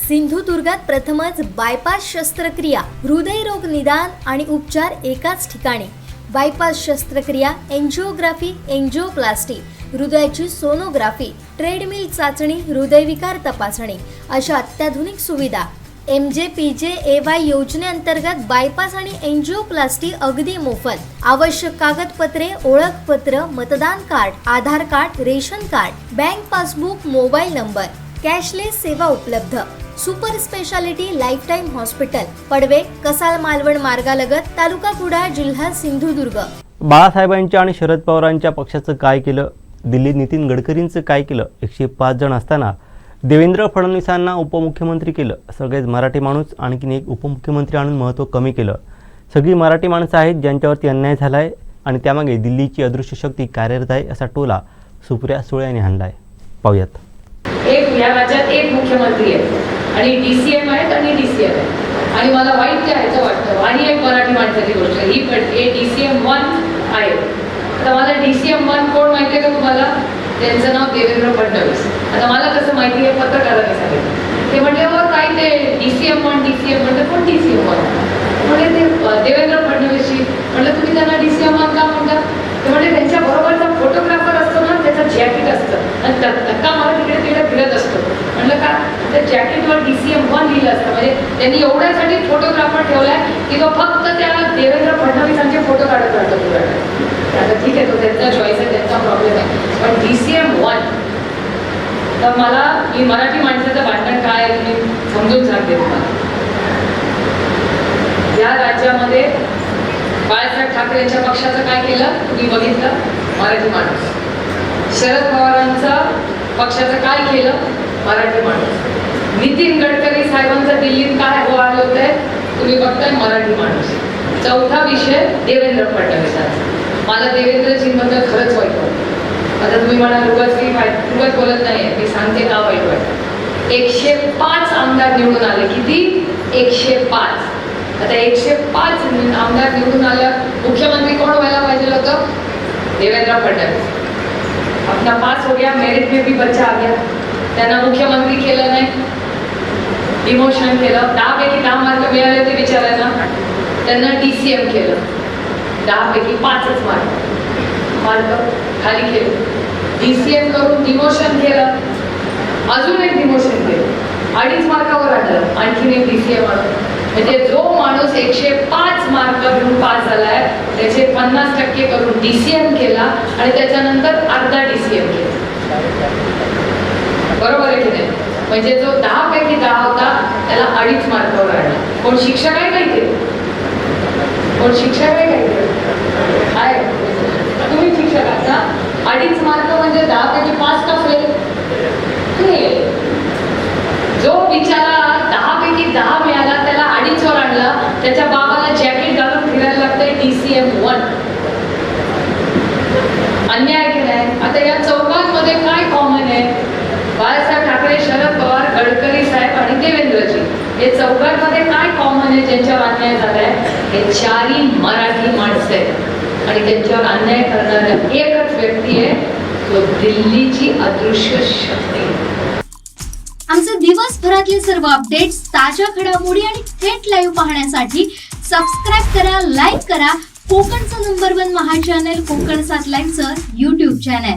सिंधुदुर्गात प्रथमच बायपास शस्त्रक्रिया, हृदयरोग निदान आणि उपचार एकाच ठिकाणी। बायपास शस्त्रक्रिया, एंजिओग्राफी, एंजिओप्लास्टी, हृदयाची सोनोग्राफी, ट्रेडमिल चाचणी, हृदयविकार तपासणी अशा अत्याधुनिक सुविधा। MJPJAY योजनेअंतर्गत बायपास आणि एंजिओप्लास्टी अगदी मोफत। आवश्यक कागदपत्रे, ओळखपत्र, मतदान card, Aadhaar card, ration card, bank passbook, mobile number, cashless सेवा उपलब्ध। Super speciality lifetime hospital, Padve, Kasal Malvan मार्गालगत, तालुका कुडाळ, जिल्हा सिंधुदुर्ग। बाळासाहेबांच्या आणि शरद पवारांच्या पक्षाचं काय केलं? दिल्लीत नितीन गडकरींचं काय केलं? 105 जण असताना देवेंद्र फडणवीसांना उपमुख्यमंत्री केलं। सगळेच मराठी माणूस आणखीन एक उपमुख्यमंत्री आणून महत्त्व कमी केलं। सगळी मराठी माणसं आहेत ज्यांच्यावरती अन्याय झाला आहे आणि त्यामागे दिल्लीची अदृश्य शक्ती कार्यरत आहे असा टोला सुप्रिया सुळे यांनी हाणला आहे। पाहूयात। एक या राज्यात एक मुख्यमंत्री आहे आणि DCM आहेत आणि DCM आहे आणि मला वाईट त्याचं वाटतं आणि एक मराठी माणसाची गोष्ट ही DCM 1 आहे। आता मला DCM 1 कोण माहिती आहे का तुम्हाला? त्यांचं नाव देवेंद्र फडणवीस। आता मला कसं माहिती आहे? पत्रकारांनी सांगितलं। ते म्हटले हो काय ते DCM 1 म्हटलं कोण DCM 1? म्हणजे ते देवेंद्र फडणवीसची। म्हटलं तुम्ही त्यांना DCM 1 का म्हणता? ते म्हणजे त्यांच्या बरोबरचा फोटोग्राफर असतो ना, त्याचं जॅकेट असतं आणि धक्का मारत तिकडे तिकडे फिरत असतो। म्हटलं का? त्या जॅकेटवर DCM 1 लिहिलं असतं। म्हणजे त्यांनी एवढ्यासाठी फोटोग्राफर ठेवलाय की तो फक्त त्या देवेंद्र फडणवीसांचे फोटो काढत राहतो तुझ्याकडे। आता ठीक आहे, तो त्यांचा चॉईस आहे, त्यांचा प्रॉब्लेम आहे, पण DCM 1 तर मला ही मराठी माणसाचं भांडण काय आहे मी समजून सांगते तुम्हाला। या राज्यामध्ये बाळासाहेब ठाकरेंच्या पक्षाचं काय केलं तुम्ही बघितलं? मराठी माणूस। शरद पवारांचं पक्षाचं काय केलं? मराठी माणूस। नितीन गडकरी साहेबांचं दिल्लीत काय आलं होतंय तुम्ही बघताय? मराठी माणूस। चौथा विषय देवेंद्र फडणवीसांचा। मला देवेंद्रजींबद्दल खरंच वाईट वाटतं। आता तुम्ही मला उगाच बोलत नाही, मी सांगते का वाईट वाटतं। 105 आमदार निवडून आले। किती? 105। आता 105 आमदार निवडून आल्या, मुख्यमंत्री कोण व्हायला पाहिजे होतं? देवेंद्र फडणवीस। अपना पास हो गया, मेरिट में भी बच्चा आ गया, त्यांना मुख्यमंत्री केलं नाही, डिमोशन केलं। 10 पैकी 10 मार्क मिळाले ते विचारायला, त्यांना DCM केलं। 10 पैकी 5च मार्क खाली केले। DCM करून डिमोशन केलं, अजून एक डिमोशन केलं, 2.5 मार्कावर आणलं, आणखीन एक DCM आलं। म्हणजे जो माणूस 105 मार्क घेऊन पास झालाय त्याचे 50% करून DCM केला आणि त्याच्यानंतर अर्धा DCM केला। बरोबर आहे की नाही? म्हणजे जो 10 पैकी 10 होता त्याला 2.5 मार्कावर आणला। कोण शिक्षक आहे का इथे? कोण शिक्षक आहे का इथे? आहे तुम्ही शिक्षक आहात ना? 2.5 मार्क म्हणजे 10 पैकी 5 का फेल? जो बिचारा 10 पैकी 10 मिळाला त्याला 2.5 वर आणला, त्याच्या बाबाला जॅकेट घालून फिरायला लागतंय DCM 1। अन्याय केलाय। आता या चौघांमध्ये काय कॉमन आहे? बाळासाहेब ठाकरे, शरद पवार, गडकरी साहेब आणि देवेंद्रजी, हे चौघांमध्ये काय कॉमन आहे ज्यांच्यावर अन्याय झालाय? हे चारही मराठी माणसं आहेत आणि त्यांच्यावर अन्याय करणारा एकच व्यक्ती आहे, तो दिल्लीची अदृश्य शक्ती। आमचे दिवसभरातले सर्व अपडेट्स, ताज्या घडामोडी आणि थेट लाईव्ह पाहण्यासाठी सबस्क्राईब करा, लाईक करा कोकणचं नंबर 1 महा चॅनल कोकण 7 लाईव्हचं YouTube चॅनल।